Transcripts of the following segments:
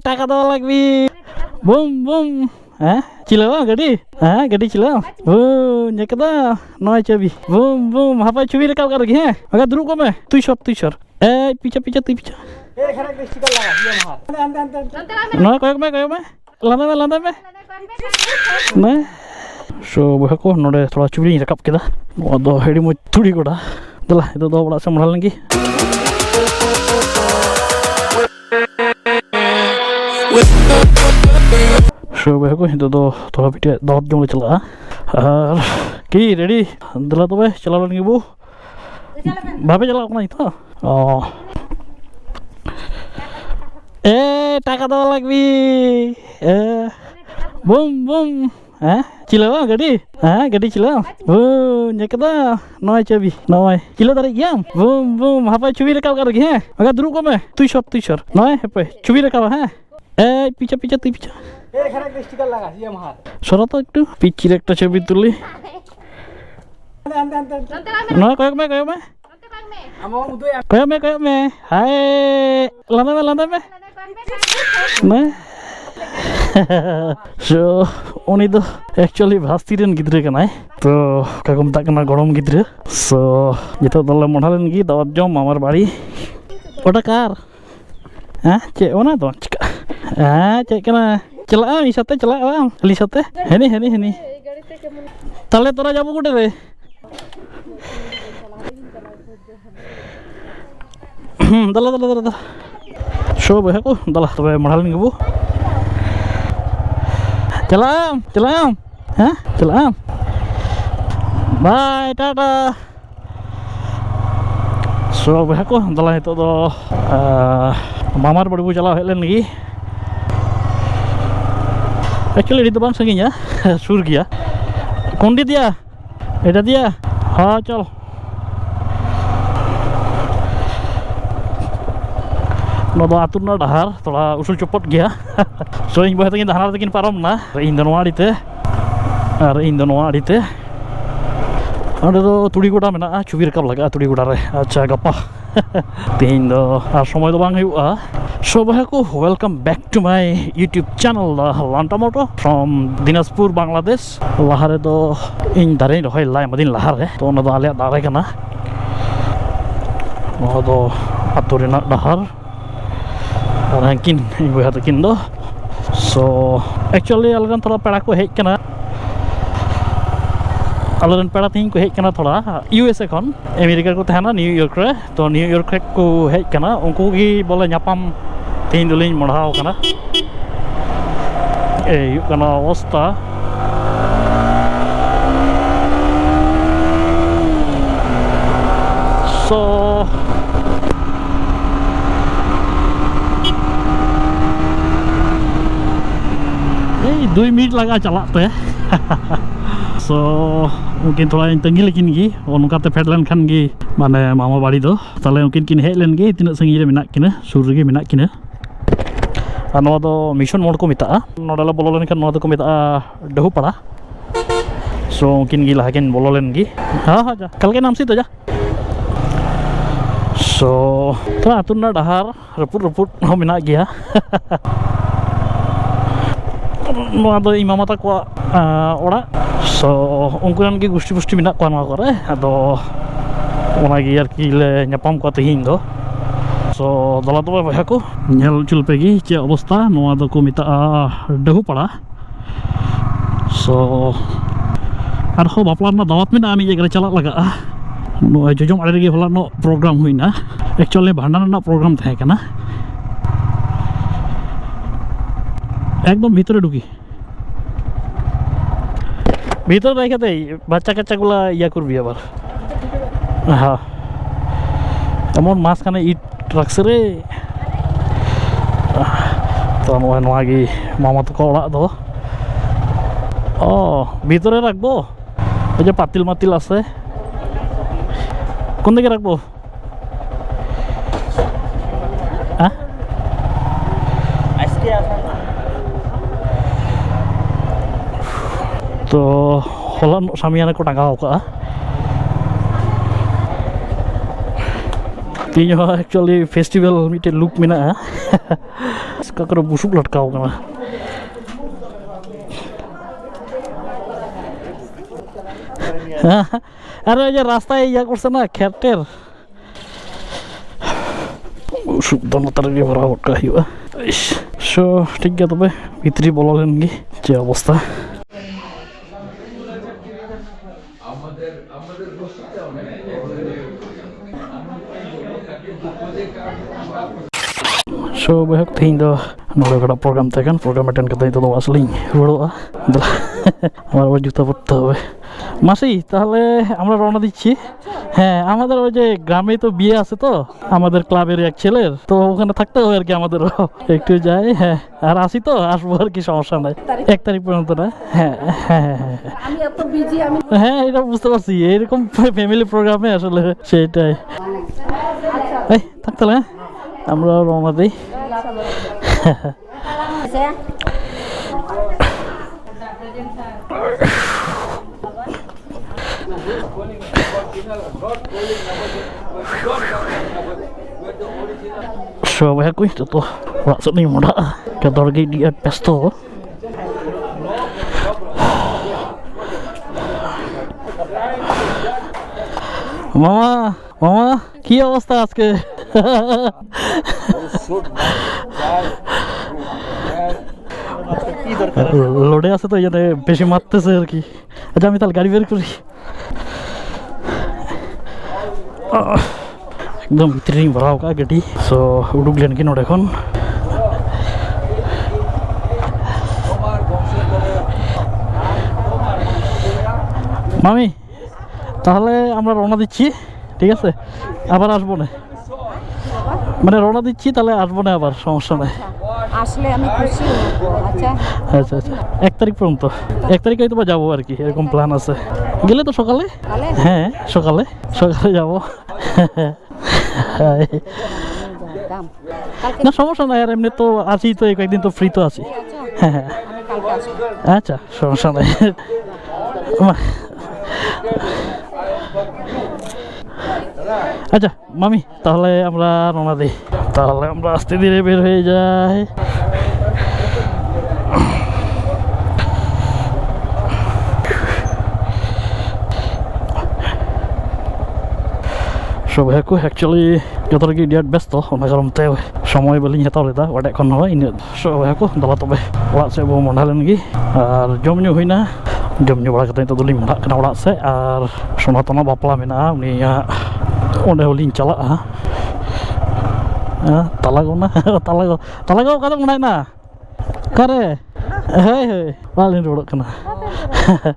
টাকা দেওয়া লাগবে। Boom boom. হ্যাঁ চিলাও গাড়ি, হ্যাঁ গাড়ি চিলাও। ও nyekda নয় চাবি। বুম বুম হাপাই ছবি রেখাও কর কি হ্যাঁ আগা দ্রুপ কমে তুই সর পিছা পিছা তুই পিছা এখানে স্টিকার লাগা ইয়া মার নয় কয়েক মে লান্দা মে না so aku node thoda churi rakap keda do hedi mo thudi goda dala itu do bada samral lagi so aku itu do thoda pite dawat jom chala ar ki ready dala tobe chala lagi bu bhabe chala apna itu oh টাকা দেওয়া লাগবে boom boom হ্যাঁ চিলাও গাড়ি, হ্যাঁ গাড়ি চিলাও। ও nyekda নয় চাবি নয় চিলো দাঁড়িয়ে গিয়াম। বুম বুম হাপাই ছবি রেখাও কর কি হ্যাঁ আগা দ্রুপ কমে তুই সর নয় হেপে ছবি রেখাও হ্যাঁ পিছা পিছা তুই পিছা এখানে স্টিকার লাগা ইয়া মার সরা তো একটু পিচ্ছির একটা ছবি তুলি নয় কয়েক মে আমার উদয় কয়েক মে হাই লান্দা মে না so oni do actually bhastiren gidre kanai to kakum tak na gorom gidre so jeta dole modhalen gi dawat jom amar bari ota kar ha che ona do chika ha che kana chala isate chala ali sate heni tale tora jabo kote re dala so bheko dala tobe modhalen gi bu Celam, hah? Celam. Bye, tata. So, aku dalam itu do mamar baru bu jalan helen lagi. Actually itu bang senginya surgi ya. Kondi dia, itu dia. Ha, chal. Nodo atur na dahar, thoda usul copot gya. So ini bahasa kita dahar tekin param na. Indonesia itu, Indonesia itu. Ada tu turi goda mena, cubir kap laga turi goda re. Acha gapa. Tindo, asomay tu bang hiu So bahku welcome back to my YouTube channel Lantamoto from Dinaspur, Bangladesh. Lahar itu in darin rohai lai madin lahar to nodo alia darai kana. Nodo aturina dahar. Rankin ibu hati kindo, so actually alaran thoda pera ko hek kana, alaran pera ting ko hek kana thoda USA kon, America ko thana New York re, to New York ko hek kana, unko gi bola nyapam ting dulin modhao kana, yuk kana osta, so dua minit laga chalak tuh ya. So mungkin thoda tengi lekin gi onka te pedlan khan gi mane mama bari do tale mungkin kin hej len gi tinak sangi re menak kina sur ge menak kina ano do mission mode ko meta nodala bolo len khan no do ko meta dahu pada so mungkin gi lahakin bolo len gi ha ja kal ke nam si to ja so to atun na dahar reput ho menak gi ya no ado imama ta ko ora so ungkuran gi gusti menak ko na kore ado ona gi arki le nyapam ko tehin do so dala to ba ko nyel chulpe gi che obostha no ado ko mita dahu pada so arho baplan na dawat mena ami jegre chalak laga no jojom are gi hola no program huina actually bhandan na program thahe kana একদম ভিতরে ঢুকি ভিতরে রেখে দেই বাচ্চা কাচ্চাগুলা ইয়া করবি আবার হ্যাঁ এমন মাঝখানে ইট রাখছে রে তো নোয়া গি মামা তো অড়াগ দো ও ভিতরে রাখবো ওই যে পাতিল মাতিল আছে কোন দিকে রাখবো হ্যাঁ তো holan samiana ko tanggaw ka ᱛᱮᱦᱮᱧ ᱦᱚᱸ ᱮᱠᱪᱩᱭᱮᱞᱤ ᱯᱷᱮᱥᱴᱤᱵᱮᱞ ᱢᱤᱫᱴᱮᱱ ᱞᱩᱠ ᱢᱮᱱᱟᱜᱼᱟ ᱚᱠᱟ ᱠᱚᱨᱮ ᱵᱩᱥᱩᱵ ᱞᱟᱴᱠᱟᱣ ᱠᱟᱱᱟ আর ওই যে রাস্তায় ইয়া করছে না খেটের বুসুব তো নতার গিয়ে ভরা ভটকা হইবা সো ঠিক গিয়া তবে ভিতরি বলা লেন গি যে অবস্থা So banyak tinggal nol kada program tekan program attend kata itu doang asli ruang আমার আবার জুতা পরতে হবে মাসি তাহলে আমরা রওনা দিচ্ছি হ্যাঁ আমাদের ওই যে গ্রামে তো বিয়ে আছে তো আমাদের ক্লাবের এক ছেলের তো ওখানে থাকতে হবে আর কি আমাদের একটু যাই হ্যাঁ আর আসি তো আসবো আর কি সমস্যা নাই 1 তারিখ পর্যন্ত না হ্যাঁ হ্যাঁ হ্যাঁ আমি এত বিজি আমি হ্যাঁ এটা বুঝতে পারছি এরকম ফ্যামিলি প্রোগ্রামে আসলে সেটাই এই থাকতে হ্যাঁ আমরা রওনা দিই Sure, aku itu tuh langsung nih muda kita lagi di pesto. Mama, কি অবস্থা আজকে? লোডে আছে তো এখানে বেশি মারতেছে আর কি আচ্ছা আমি তাহলে গাড়ি বের করি একদম ভিতরে ভরা হোক গাড়ি সো উডুকলেন কি নোট এখন মামি তাহলে আমরা রওনা দিচ্ছি ঠিক আছে আবার আসবো না মানে রওনা দিচ্ছি তাহলে আসবো না আবার সমস্যা নাই আসলে আমি খুশি আচ্ছা আচ্ছা আচ্ছা 1 তারিখ পর্যন্ত 1 তারিখে তো যাবো আর কি এরকম প্ল্যান আছে গেলে তো সকালে হ্যাঁ সকালে যাবো না সমস্যা নাই আর এমনি তো আছি তো কয়েকদিন তো ফ্রি তো আছি হ্যাঁ হ্যাঁ আচ্ছা সমস্যা নাই আচ্ছা মামি তাহলে আমরা রওনা দিই তাহলে আমরা আস্তে ধীরে বের হয়ে যাই সবাই aku actually jatuh lagi dia best toh ona karam te সময় বলিኝ হাতাও লেদা ওটা এখন হয় ইন সবাই aku দালা তবে ওড়াগ সে বউ মন্ডালেন গি আর জমñu হইনা জমñu বড়া কথা তো দলিং মন্ডা কেনা ওড়াগ সে আর সোনাতনা বাপলা মেনা উনি onde হলিং চালাগᱼᱟ talago kada munai na kare hei palin rodok kana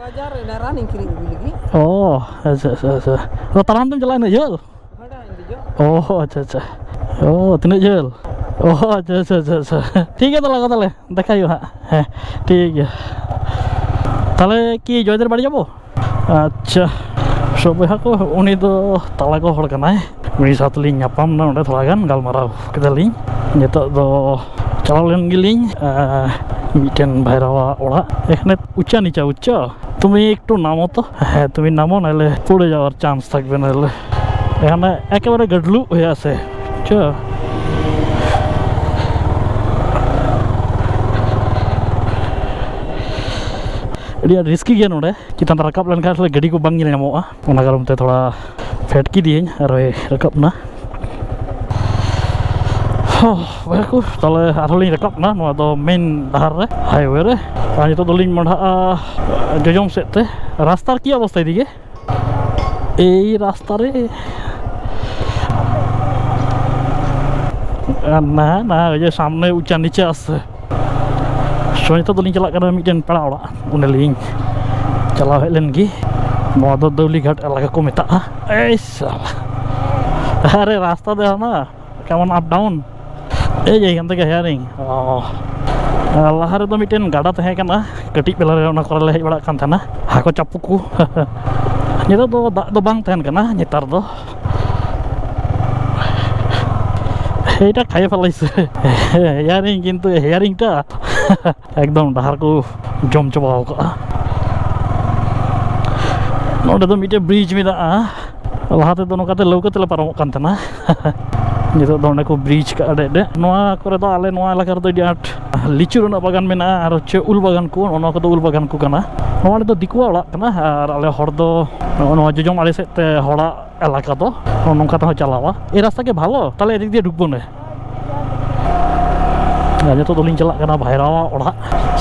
বাজার running কিরিং বিলগি oh acha lo taram tum jalan jel oh acha oh tinak jel oh acha ঠিক আছে তাহলে দেখাইও হ্যাঁ ঠিক আছে তাহলে কি জয়দের বাড়ি যাব আচ্ছা সবাই হাকো উনি তো তালাগো হড় কানায় উনি সাথলিং ñapam na onde thora gan galmarau kedaling nitok do চালালেন গেলিং মিটেন ভাইরাওয়া ওরা এখানে উচ্চা নিচা উচ্চা তুমি একটু নামো তো হ্যাঁ তুমি নামো নাহলে পড়ে যাওয়ার চান্স থাকবে নাহলে এখানে একেবারে গডলু হয়ে আছে চ dia risky kan udah kita rakap lan kan gadi ko bang nyamoa ona garam te thoda fat ki dieng aroy rakap na aku tale arling rakap na no do main dahar re highway re ani to doling mandha jojom set te rastar ki অবস্থা এদিকে এই রাস্তারে না ওই যে সামনে উঁচা নিচে আছে soalnya tuh chalak kada miden pera ora uneling chala hej len gi noa do dawli ghat elaga ko meta'a salah are rasta de na kemon up down ei jai kan tege hearing lahare do miten gada tahe kana katik bela re ona korale hej bada kan thana hako chapuku nyeta do bang tahen kana nyetar do এটা খাইয়ে ফেলাইছে hearing কিন্তু হেয়ারিংটা একদম ডাহারকো জমচবাও কা নডে তো মিটে bridge মেদা ᱞᱟᱦᱟ ᱛᱮᱫᱚ ᱱᱚᱝᱠᱟᱛᱮ ᱞᱟᱹᱣᱠᱟᱹ ᱛᱮᱞᱮ ᱯᱟᱨᱚᱢᱚᱜ ᱠᱟᱱ ᱛᱟᱦᱮᱱᱟ ᱱᱤᱛᱚᱜ ᱫᱚ ᱚᱸᱰᱮ ᱠᱚ ᱵᱨᱤᱡᱽ ᱠᱟᱜᱼᱟ ᱰᱮ ᱱᱚᱣᱟ ᱠᱚᱨᱮ ᱫᱚ ᱟᱞᱮ ᱱᱚᱣᱟ ᱮᱞᱟᱠᱟ ᱨᱮᱫᱚ ᱟᱹᱰᱤ ᱟᱸᱴ ᱞᱤᱪᱩ ᱨᱮᱱᱟᱜ ᱵᱟᱜᱟᱱ ᱢᱮᱱᱟᱜᱼᱟ ᱟᱨ ᱦᱚᱪᱪᱷᱮ ᱩᱞ ᱵᱟᱜᱟᱱ ᱠᱚ ᱚᱱᱟ ᱠᱚᱫᱚ ᱩᱞ ᱵᱟᱜᱟᱱ ᱠᱚ ᱠᱟᱱᱟ ᱱᱚᱣᱟ ᱨᱮᱫᱚ ᱫᱤᱠᱩᱣᱟᱜ ᱚᱲᱟᱜ ᱠᱟᱱᱟ ᱟᱨ ᱟᱞᱮ ᱦᱚᱲ ᱫᱚ ᱱᱚᱣᱟ ᱡᱚᱡᱚᱢ ᱟᱲᱮ ᱥᱮᱫ ᱛᱮ ᱦᱚᱲᱟᱜ ᱮᱞᱟকা ᱫᱚ ᱱᱚᱝᱠᱟ ᱛᱮᱦᱚᱸ ᱪᱟলাᱣᱟ এই রাস্তা কি ভালো তাহলে এদিক দিয়ে ঢুকবো না ᱱᱤᱛᱚᱜ ᱫᱚᱞᱤᱧ ᱪᱟᱞᱟᱜ ᱠᱟᱱᱟ ᱵᱷᱟᱭᱨᱟᱣᱟᱜ ᱚᱲᱟᱜ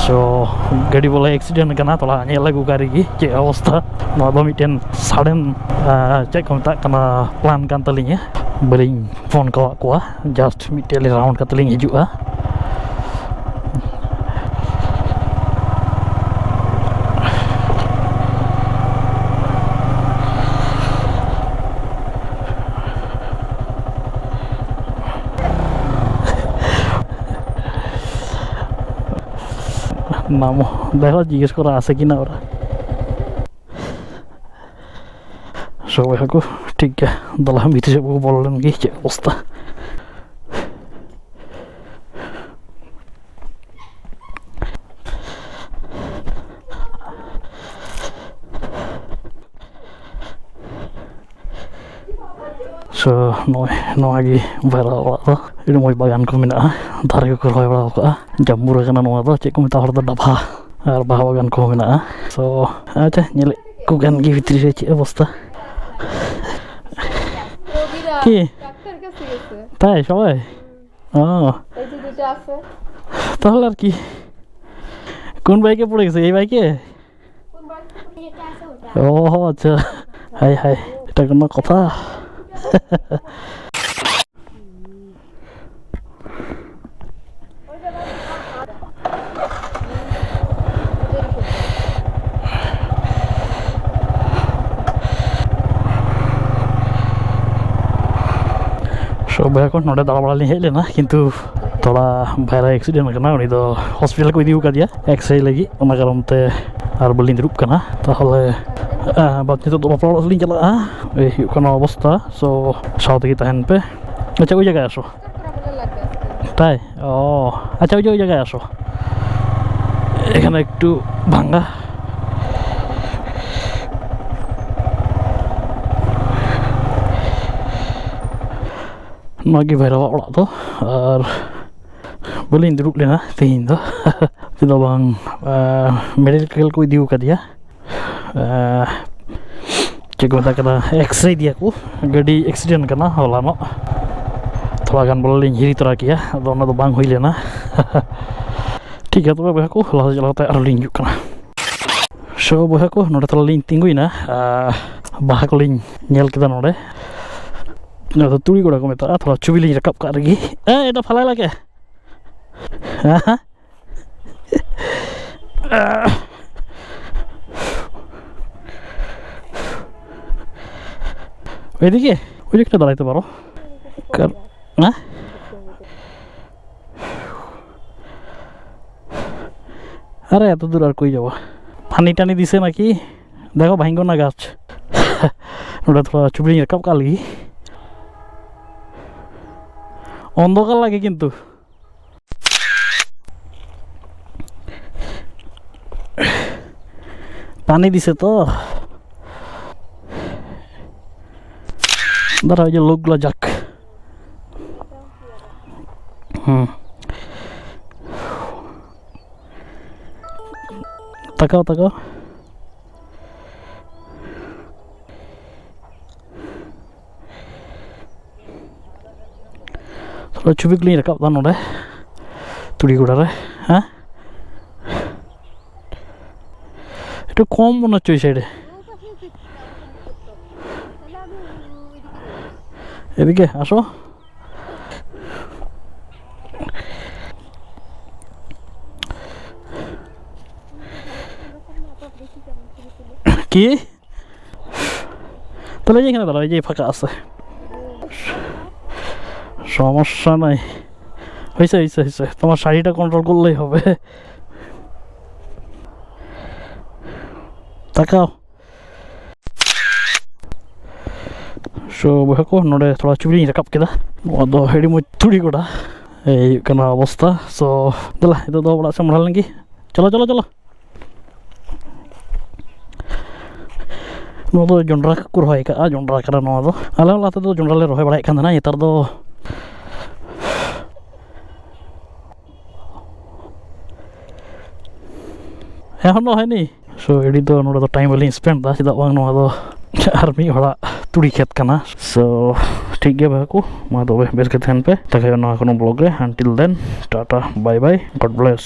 ᱥᱚ ᱜᱟᱹᱰᱤ ᱵᱚᱞᱮ ᱮᱠᱥᱤᱰᱮᱱᱴ ᱠᱟᱱᱟ ᱛᱷᱚᱲᱟ ᱧᱮᱞ ᱟᱹᱜᱩ ᱠᱟᱜ ᱨᱮᱜᱮ ᱪᱮᱫ ᱚᱵᱚᱥᱛᱷᱟ ᱱᱚᱣᱟ ᱫᱚ ᱢᱤᱫᱴᱮᱱ ᱥᱟᱰᱮᱱ ᱪᱮᱫ ᱠᱚ ᱢᱮᱛᱟᱜ ᱠᱟᱱᱟ ᱯᱞᱟᱱ ᱠᱟᱱ ᱛᱟᱹᱞᱤᱧᱟ ᱵᱟᱹᱞᱤᱧ ᱯᱷᱳᱱ ᱠᱟᱣᱟᱫ ᱠᱚᱣᱟ ᱡᱟᱥᱴ ᱢᱤᱫᱴᱮᱡ ᱨᱟᱣᱩᱱᱰ ᱠᱟᱛᱮ ᱞᱤᱧ ᱦᱤᱡᱩᱜᱼᱟ নামো দেখো জিজ্ঞেস করা আছে কিনা ওরা সবাই হাকু ঠিক আছে দলাম ভিতরে বললেন কি যে অবস্থা So, noi gi bara ora do ini moi bagan ko mena dhare ko roy bara ka jambur kana noa do cek ko meta hor do dabha ar bah bagan ko mena so acha nyele ko gan gi vitri re cek অবস্থা কি doctor কাছে গেছে তাই সবাই ও এই যে দুটো আছে তাহলে আর কি কোন বাইকে পড়ে গেছে এই বাইকে কোন বাইকে এটা আছে ওটা ও আচ্ছা হাই হাই এটা কোনো কথা সবাই এখন নটা দাঁড়া বাড়ালি হেলে না কিন্তু থোড়া ভাইরা এক্সিডেন্ট কানা উনি তো হসপিটাল কই দিও কাদিয়া এক্সরে লাগি ওনা কারণতে আর বলিন রূপ কানা তাহলে বাদ নিতো তো বাপড়া লিং চালাᱜᱼᱟ এই ᱦᱩᱭᱩᱜ ᱠᱟᱱᱟ অবস্থা সো সাথে কি তাহেন পে আচ্ছা ওই জায়গায় আসো তাই ও আচ্ছা ওই জায়গায় আসো এখানে একটু ভাঙা ᱱᱚᱣᱟ ᱜᱮ ᱵᱷᱟᱭᱨᱟᱣᱟᱜ ᱚᱲᱟᱜ ᱫᱚ ᱟᱨ ᱵᱟᱹᱞᱤᱧ ᱫᱩᱲᱩᱵ ᱞᱮᱱᱟ ᱛᱮᱦᱮᱧ ᱫᱚ ᱪᱮᱫᱟᱜ ᱵᱟᱝ ᱢᱮᱰᱤᱠᱮᱞ ᱠᱚ ᱤᱫᱤ ᱟᱠᱟᱫᱮᱭᱟ ᱪᱮᱫ ᱠᱚ ᱢᱮᱛᱟᱜ ᱠᱟᱱᱟ ᱮᱠᱥᱨᱮ ᱤᱫᱤᱭᱟᱠᱚ ᱜᱟᱹᱰᱤ ᱮᱠᱥᱤᱰᱮᱱᱴ ᱠᱟᱱᱟ ᱦᱚᱞᱟᱱᱚᱜ ᱛᱷᱚᱲᱟ ᱜᱟᱱ ᱵᱚᱞᱮ ᱞᱤᱧ ᱦᱤᱨᱤ ᱛᱚᱨᱟ ᱠᱮᱭᱟ ᱟᱫᱚ ᱚᱱᱟ ᱫᱚ ᱵᱟᱝ ᱦᱩᱭ ᱞᱮᱱᱟ ᱴᱷᱤᱠ ᱜᱮᱭᱟ ᱛᱚᱵᱮ ᱵᱚᱭᱦᱟ ᱠᱚ ᱞᱟᱦᱟ ᱪᱟᱞᱟᱣ ᱠᱟᱛᱮ ᱟᱨᱚ ᱞᱤᱧ ᱦᱤᱡᱩᱜ ᱠᱟᱱᱟ ᱥᱚ ᱵᱚᱭᱦᱟ ᱠᱚ ᱱᱚᱰᱮ ᱛᱟᱦᱞᱮ ᱞᱤᱧ ᱛᱤᱸᱜᱩᱭᱮᱱᱟ ᱵᱟᱦᱟ ᱠᱚᱞᱤᱧ ᱧᱮᱞ ᱠᱮᱫᱟ ᱱᱚᱰᱮ ᱱᱚᱣᱟ ᱛᱩᱲᱤ ᱜᱚᱲᱟ ᱠᱚ ᱢᱮᱛᱟᱜᱼᱟ ᱛᱷᱚᱲᱟ ᱪᱷᱚᱵᱤ ᱞᱤᱧ ᱨᱟᱠᱟᱵ ᱠᱟᱜ ᱨᱮᱜᱮ এটা ফালাই লাগে ওইদিকে ওই দিকটা দাঁড়াইতে পারো না আরে এত দূর আর কই যাবো পানি টানি দিছে নাকি দেখো ভাঙ্গো না গাছ ওটা থোড়া ছবি লিং রাকাব কাগ লাগি অন্ধকার লাগে কিন্তু পানি দিছে তো দাঁড়া ওই যে লোকগুলো যাক তাকাও তাকাও ছবি গুলি রাকাব দা নডে তুড়ি গোড়ারে হ্যাঁ একটু কম মনে হচ্ছে ওই সাইডে এদিকে আসো কি তাহলে এখানে দাঁড়াও এই যে ফাঁকা আছে সমস্যা নাই হয়েছে হয়েছে হয়েছে তোমার শাড়িটা কন্ট্রোল করলেই হবে তাকাও so বয়ha ko node thoda chubli rakap keda ado hedi mo turi goda ei kana অবস্থা so dala itu do bada samral lagi চলো চলো চলো ᱱᱚᱣᱟ ᱫᱚ ᱡᱚᱱᱰᱨᱟ ᱠᱚ ᱨᱚᱦᱚᱭ ᱠᱟᱜᱼᱟ ᱡᱚᱱᱰᱨᱟ ᱠᱟᱱᱟ ᱱᱚᱣᱟ ᱫᱚ ᱟᱞᱮ ᱦᱚᱸ ᱞᱟᱦᱟ ᱛᱮᱫᱚ ᱡᱚᱱᱰᱨᱟ ᱞᱮ ᱨᱚᱦᱚᱭ ᱵᱟᱲᱟᱭᱮᱫ ᱠᱟᱱ ᱛᱟᱦᱮᱱᱟ ᱱᱮᱛᱟᱨ ᱫᱚ এখনো হয়নি সো এডি তো নোড়া তো টাইম বালিং স্পেন্ড দা চিদা বাং নোয়া দো আর মি হড়া তুড়ি ক্ষেত কানা সো ঠিক গে বাকু মা তবে বেশ কে থাকেন পে দেখা হবে না কোনো ব্লগে until then tata bye bye God bless